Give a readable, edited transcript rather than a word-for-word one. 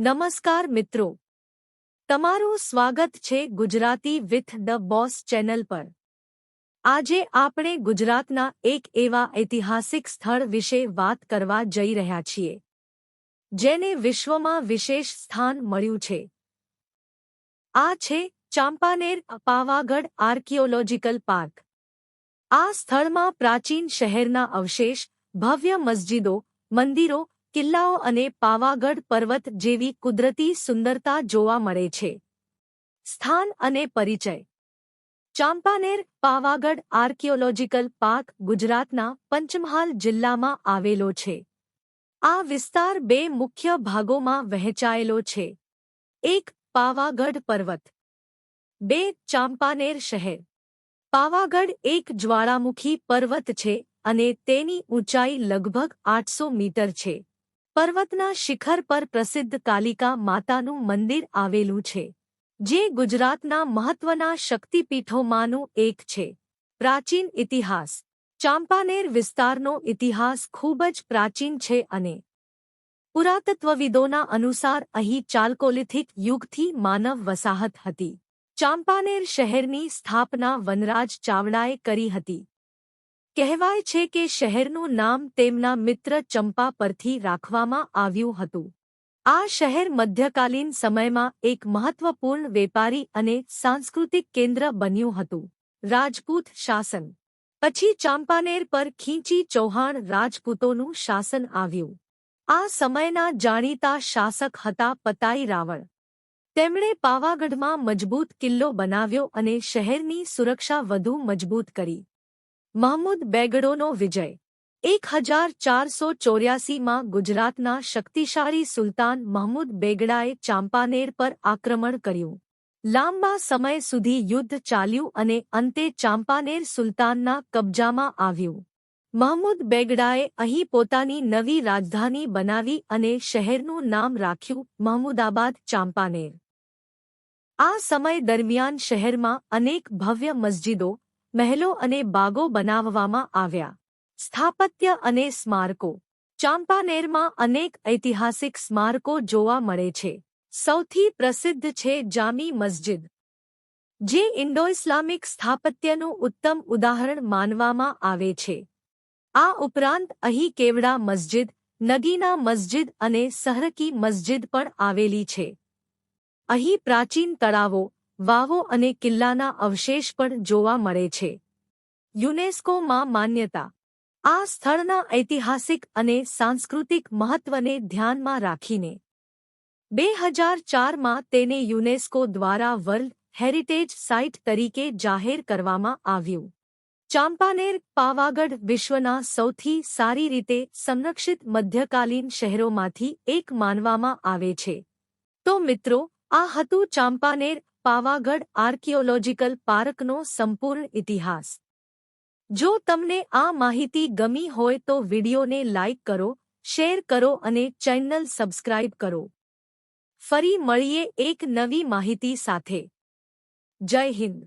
નમસ્કાર મિત્રો, તમારું સ્વાગત છે Gujarati with the boss channel પર। આજે આપણે ગુજરાતના એક એવા ઐતિહાસિક સ્થળ વિશે વાત કરવા જઈ રહ્યા છીએ, જેને વિશ્વમાં વિશેષ સ્થાન મળ્યું છે। આ છે ચાંપાનેર પાવાગઢ આર્કિયોલોજીકલ પાર્ક। આ સ્થળમાં પ્રાચીન શહેરના અવશેષ, ભવ્ય મસ્જિદો, મંદિરો, કિલ્લાઓ અને પાવાગઢ પર્વત જેવી કુદરતી સુંદરતા જોવા મળે છે। સ્થાન અને પરિચય। ચાંપાનેર પાવાગઢ આર્કિયોલોજીકલ પાર્ક ગુજરાતના પંચમહાલ જિલ્લામાં આવેલો છે। આ વિસ્તાર બે મુખ્ય ભાગોમાં વહેંચાયેલો છે। એક, પાવાગઢ પર્વત। બે, ચાંપાનેર શહેર। પાવાગઢ એક જ્વાળામુખી પર્વત છે અને તેની ઊંચાઈ લગભગ 800 મીટર છે। પર્વતના શિખર પર પ્રસિદ્ધ કાલિકા માતાનું મંદિર આવેલું છે, જે ગુજરાતના મહત્વના શક્તિપીઠોમાંનું એક છે। પ્રાચીન ઇતિહાસ। ચાંપાનેર વિસ્તારનો ઇતિહાસ ખૂબ જ પ્રાચીન છે અને પુરાતત્વવિદોના અનુસાર અહીં ચાલ્કોલિથિક યુગથી માનવ વસાહત હતી। ચાંપાનેર શહેરની સ્થાપના વનરાજ ચાવડાએ કરી હતી। કહેવાય છે કે શહેરનું નામ તેમના મિત્ર ચંપા પરથી રાખવામાં આવ્યું હતું। આ શહેર મધ્યકાલીન સમયમાં એક મહત્વપૂર્ણ વેપારી અને સાંસ્કૃતિક કેન્દ્ર બન્યું હતું। રાજપૂત શાસન પછી ચાંપાનેર પર ખીંચી ચૌહાણ રાજપૂતોનું શાસન આવ્યું। આ સમયના જાણીતા શાસક હતા પતાઈ રાવળ। તેમણે પાવાગઢમાં મજબૂત કિલ્લો બનાવ્યો અને શહેરની સુરક્ષા વધુ મજબૂત કરી। મહમૂદ બેગડોનો વિજય। 1484માં ગુજરાતના શક્તિશાળી સુલતાન મહમૂદ બેગડાએ ચાંપાનેર પર આક્રમણ કર્યું। લાંબા સમય સુધી યુદ્ધ ચાલ્યું અને અંતે ચાંપાનેર સુલતાનના કબજામાં આવ્યું। મહમૂદ બેગડાએ અહીં પોતાની નવી રાજધાની બનાવી અને શહેરનું નામ રાખ્યું મહમૂદાબાદ ચાંપાનેર। આ સમય દરમિયાન શહેરમાં અનેક ભવ્ય મસ્જિદો, મહેલો અને બાગો બનાવવામાં આવ્યા। સ્થાપત્ય અને સ્મારકો। ચાંપાનેરમાં અનેક ઐતિહાસિક સ્મારકો જોવા મળે છે। સૌથી પ્રસિદ્ધ છે જામી મસ્જિદ, જે ઇન્ડો-ઇસ્લામિક સ્થાપત્યનું ઉત્તમ ઉદાહરણ માનવામાં આવે છે। આ ઉપરાંત અહીં કેવડા મસ્જિદ, નગીના મસ્જિદ અને સહરકી મસ્જિદ પણ આવેલી છે। અહીં પ્રાચીન તળાવો, વાવો અને કિલ્લાના અવશેષ પણ જોવા મળે છે। યુનેસ્કોમાં માન્યતા। આ સ્થળના ઐતિહાસિક અને સાંસ્કૃતિક મહત્વને ધ્યાનમાં રાખીને 2004માં તેને યુનેસ્કો દ્વારા વર્લ્ડ હેરિટેજ સાઇટ તરીકે જાહેર કરવામાં આવ્યું। ચાંપાનેર પાવાગઢ વિશ્વના સૌથી સારી રીતે સંરક્ષિત મધ્યકાલીન શહેરોમાંથી એક માનવામાં આવે છે। તો મિત્રો, આ હતું ચાંપાનેર પાવાગઢ આર્કિયોલોજીકલ પાર્કનો સંપૂર્ણ ઇતિહાસ। જો તમને આ માહિતી ગમી હોય તો વિડિયોને લાઇક કરો, શેર કરો અને ચેનલ સબસ્ક્રાઇબ કરો। ફરી મળીએ એક નવી માહિતી સાથે। જય હિન્દ।